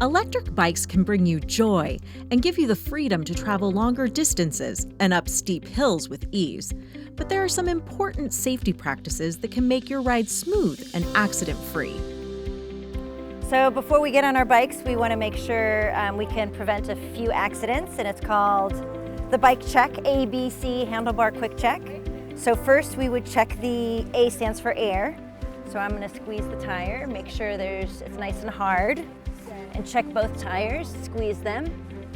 Electric bikes can bring you joy and give you the freedom to travel longer distances and up steep hills with ease. But there are some important safety practices that can make your ride smooth and accident-free. So before we get on our bikes, we want to make sure we can prevent a few accidents, and it's called the Bike Check, ABC Handlebar Quick Check. So first we would check the A stands for air. So I'm going to squeeze the tire, make sure it's nice and hard, and check both tires, squeeze them,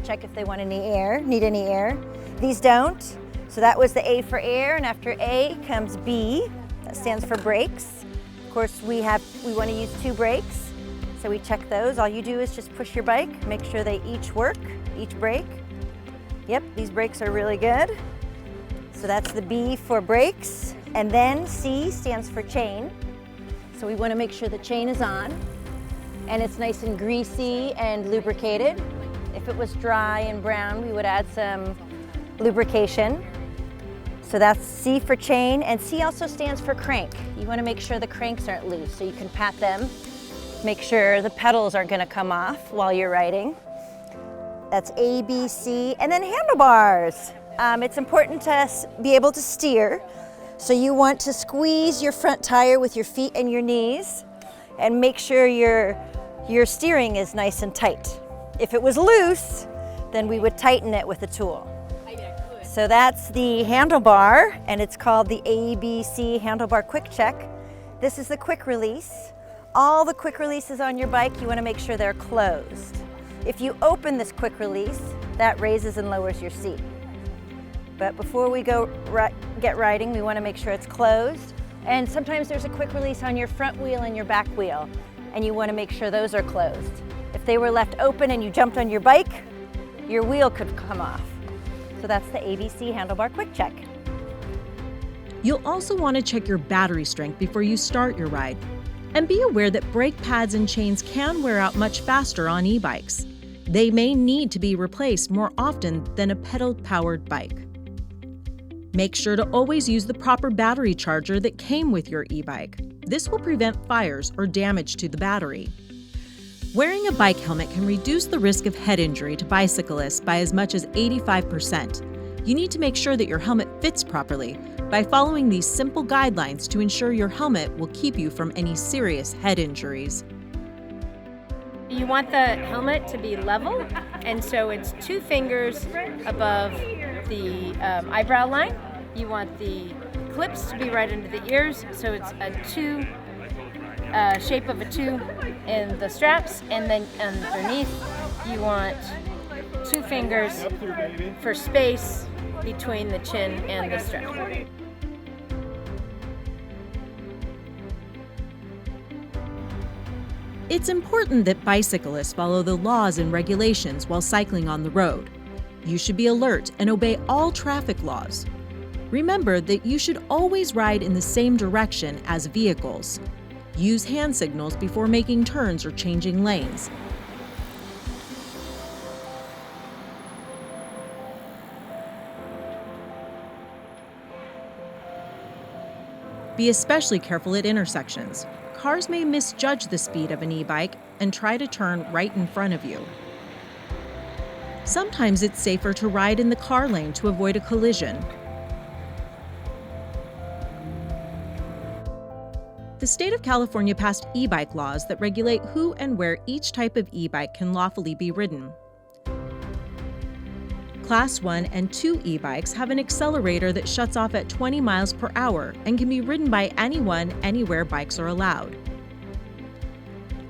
check if they need any air. These don't. So that was the A for air, and after A comes B, that stands for brakes. Of course, we want to use 2 brakes, so we check those. All you do is just push your bike, make sure they each work, each brake. Yep, these brakes are really good. So that's the B for brakes, and then C stands for chain. So we want to make sure the chain is on and it's nice and greasy and lubricated. If it was dry and brown, we would add some lubrication. So that's C for chain, and C also stands for crank. You want to make sure the cranks aren't loose, so you can pat them, make sure the pedals aren't going to come off while you're riding. That's A, B, C, and then handlebars. It's important to be able to steer. So you want to squeeze your front tire with your feet and your knees and make sure your steering is nice and tight. If it was loose, then we would tighten it with a tool. So that's the handlebar, and it's called the ABC Handlebar Quick Check. This is the quick release. All the quick releases on your bike, you want to make sure they're closed. If you open this quick release, that raises and lowers your seat. But before we get riding, we want to make sure it's closed. And sometimes there's a quick release on your front wheel and your back wheel, and you want to make sure those are closed. If they were left open and you jumped on your bike, your wheel could come off. So that's the ABC Handlebar Quick Check. You'll also want to check your battery strength before you start your ride. And be aware that brake pads and chains can wear out much faster on e-bikes. They may need to be replaced more often than a pedal-powered bike. Make sure to always use the proper battery charger that came with your e-bike. This will prevent fires or damage to the battery. Wearing a bike helmet can reduce the risk of head injury to bicyclists by as much as 85%. You need to make sure that your helmet fits properly by following these simple guidelines to ensure your helmet will keep you from any serious head injuries. You want the helmet to be level, and so it's 2 fingers above the eyebrow line. You want the clips to be right under the ears, so it's a 2, shape of a 2 in the straps, and then underneath you want 2 fingers for space between the chin and the strap. It's important that bicyclists follow the laws and regulations while cycling on the road. You should be alert and obey all traffic laws. Remember that you should always ride in the same direction as vehicles. Use hand signals before making turns or changing lanes. Be especially careful at intersections. Cars may misjudge the speed of an e-bike and try to turn right in front of you. Sometimes it's safer to ride in the car lane to avoid a collision. The state of California passed e-bike laws that regulate who and where each type of e-bike can lawfully be ridden. Class 1 and 2 e-bikes have an accelerator that shuts off at 20 miles per hour and can be ridden by anyone, anywhere bikes are allowed.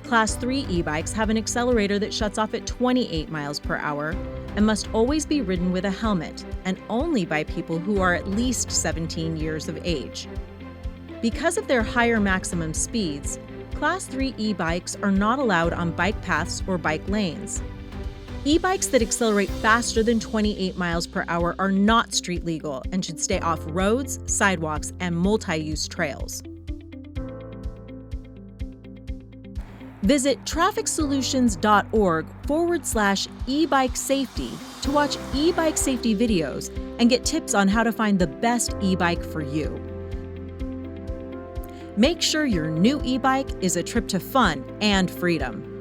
Class 3 e-bikes have an accelerator that shuts off at 28 miles per hour and must always be ridden with a helmet, and only by people who are at least 17 years of age. Because of their higher maximum speeds, Class 3 e-bikes are not allowed on bike paths or bike lanes. E-bikes that accelerate faster than 28 miles per hour are not street legal and should stay off roads, sidewalks, and multi-use trails. Visit trafficsolutions.org/e-bike safety to watch e-bike safety videos and get tips on how to find the best e-bike for you. Make sure your new e-bike is a trip to fun and freedom.